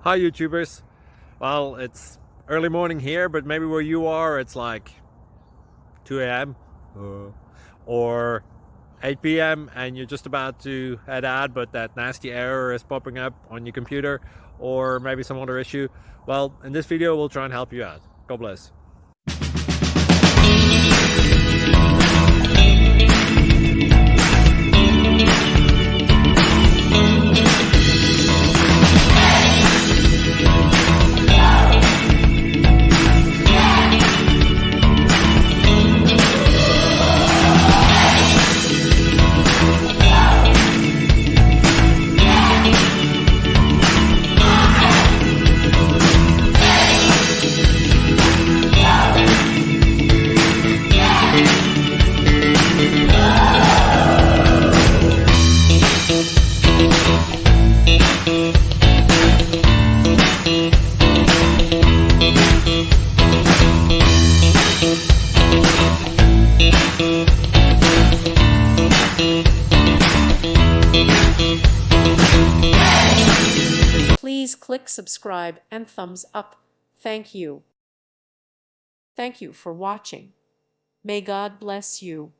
Hi YouTubers. Well, it's early morning here, but maybe where you are it's like 2 a.m. or 8 p.m. and you're just about to head out, but that nasty error is popping up on your computer, or maybe some other issue. Well, in this video we'll try and help you out. God bless. Please click subscribe and thumbs up. Thank you. Thank you for watching. May God bless you.